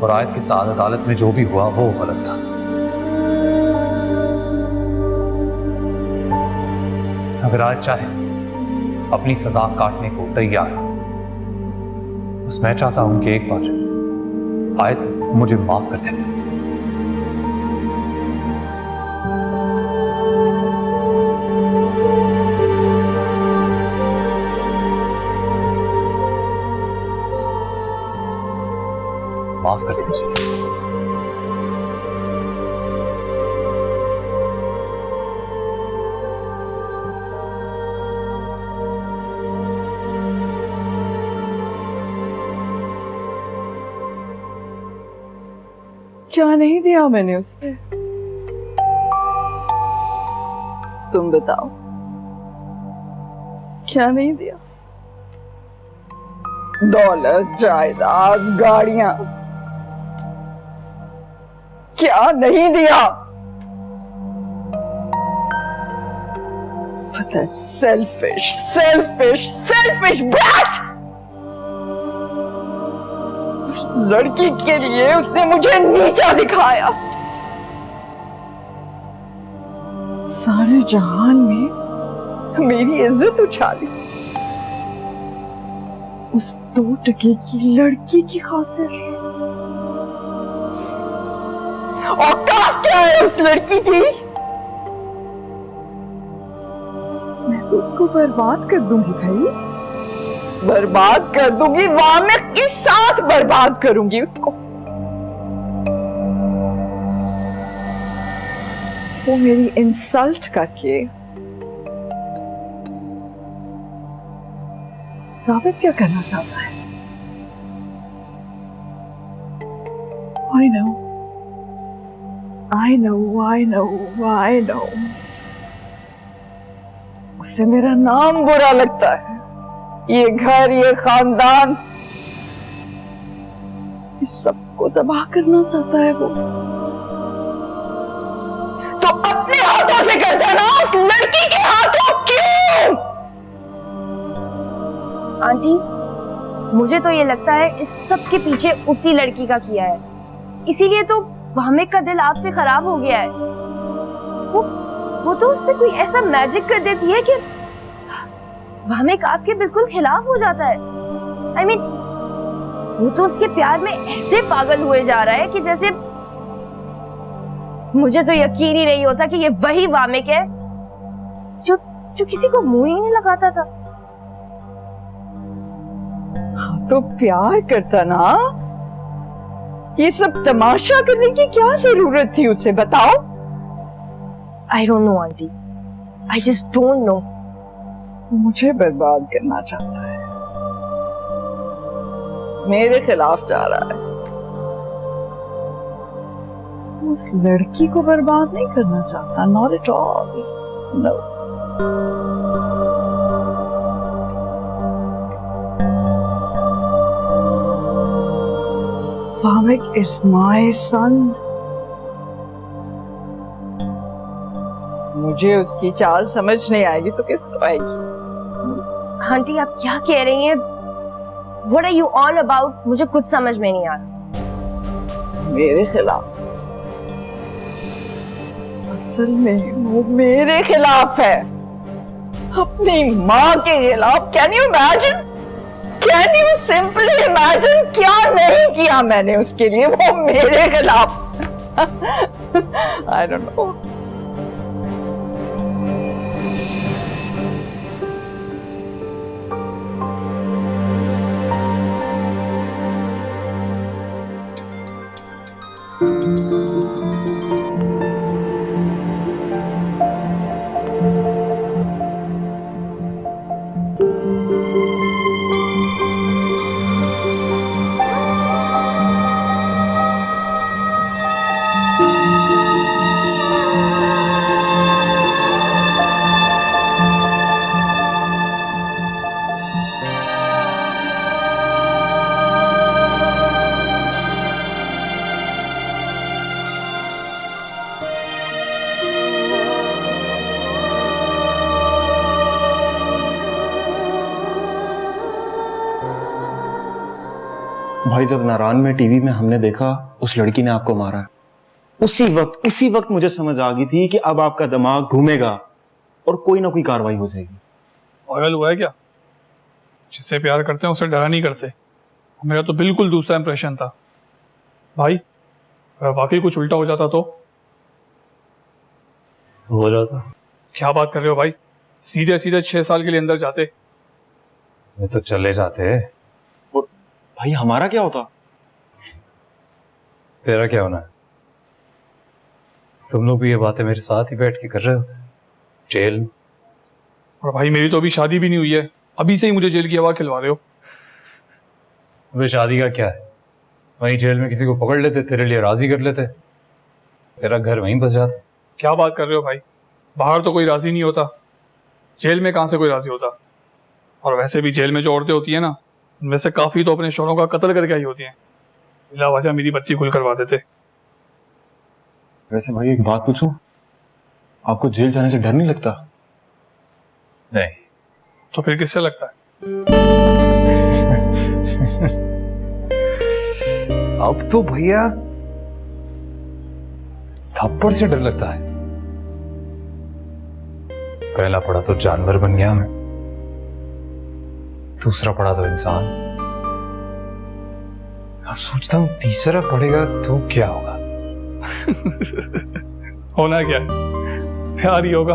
और आयत के साथ अदालत में जो भी हुआ वो गलत था। अगर आयत चाहे अपनी सजा काटने को तैयार हो, बस मैं चाहता हूं कि एक बार आयत मुझे माफ कर दे। माफ कर दे मुझे। क्या नहीं दिया मैंने उससे? तुम बताओ, क्या नहीं दिया? दौलत, जायदाद, गाड़ियां, क्या नहीं दिया? पता है, सेल्फिश सेल्फिश सेल्फिश ब्रैट! उस लड़की के लिए उसने मुझे नीचा दिखाया। सारे जहान में मेरी इज्जत उछाली उस 2 टके की लड़की की खातिर। औकात क्या है उस लड़की की? मैं तो उसको बर्बाद कर दूंगी भाई, बर्बाद कर दूंगी, वामिक के साथ बर्बाद करूंगी उसको। वो मेरी इंसल्ट करके साबित क्या करना चाहता है? I know, I know, I know, I know. उससे मेरा नाम बुरा लगता है, ये घर, ये खानदान, इस सबको तबाह करना चाहता है वो। तो अपने हाथों से करता है ना, उस लड़की के हाथों क्यों? आंटी, मुझे तो ये लगता है इस सब के पीछे उसी लड़की का किया है, इसीलिए तो वामिक का दिल आपसे खराब हो गया है। वो तो उस पे कोई ऐसा मैजिक कर देती है कि वामिक आपके बिल्कुल खिलाफ हो जाता है। I mean, वो तो उसके प्यार में ऐसे पागल हुए जा रहा है कि जैसे मुझे तो यकीन ही नहीं होता कि ये वही वामिक है जो किसी को मुंह ही नहीं लगाता था। हाँ, तो प्यार करता ना, ये सब तमाशा करने की क्या जरूरत थी उसे, बताओ? I don't know aunty, I just don't know। मुझे बर्बाद करना चाहता है, मेरे खिलाफ जा रहा है। उस लड़की को बर्बाद नहीं करना चाहता, not at all, no। Vamik is my son। मुझे उसकी चाल समझ नहीं आएगी तो किसको आएगी? आंटी, आप क्या कह रही हैं? What are you all about? मुझे कुछ समझ में नहीं आ रहा। मेरे खिलाफ, असल में वो मेरे खिलाफ है, अपनी माँ के खिलाफ। Can you imagine? Can you simply imagine? क्या नहीं किया मैंने उसके लिए, वो मेरे खिलाफ। I don't know. भाई जब नारायण में टीवी में हमने देखा उस लड़की ने आपको मारा है, उसी वक्त मुझे समझ आ गई थी कि अब आपका दिमाग घूमेगा और कोई ना कोई कार्रवाई हो जाएगी। पागल हुआ है क्या? जिससे प्यार करते हैं उसे डरा नहीं करते। मेरा तो बिल्कुल दूसरा इंप्रेशन था भाई। अगर वाकई कुछ उल्टा हो जाता तो हो जाता। क्या बात कर रहे हो भाई? सीधे सीधे 6 साल के लिए अंदर जाते। ये तो चले जाते। भाई हमारा क्या होता? तेरा क्या होना है? तुम लोग भी ये बातें मेरे साथ ही बैठ के कर रहे होते जेल में। और भाई मेरी तो अभी शादी भी नहीं हुई है, अभी से ही मुझे जेल की हवा खिलवा रहे हो। अबे शादी का क्या है? वहीं जेल में किसी को पकड़ लेते, तेरे लिए राजी कर लेते, तेरा घर वहीं बस जाता। क्या बात कर रहे हो भाई? बाहर तो कोई राजी नहीं होता, जेल में कहां से कोई राजी होता? और वैसे भी जेल में जो औरतें होती है ना, उनमें से काफी तो अपने शोरों का कत्ल करके आई होती हैं। बिला वजह मेरी बत्ती खुल करवा देते। वैसे भाई एक बात पूछूं, आपको जेल जाने से डर नहीं लगता? नहीं। तो फिर किससे लगता है? अब तो भैया थप्पड़ से डर लगता है। पहला पड़ा तो जानवर बन गया मैं, दूसरा पड़ा तो इंसान, अब सोचता हूं तीसरा पड़ेगा तो क्या होगा। होना क्या? प्यार ही होगा।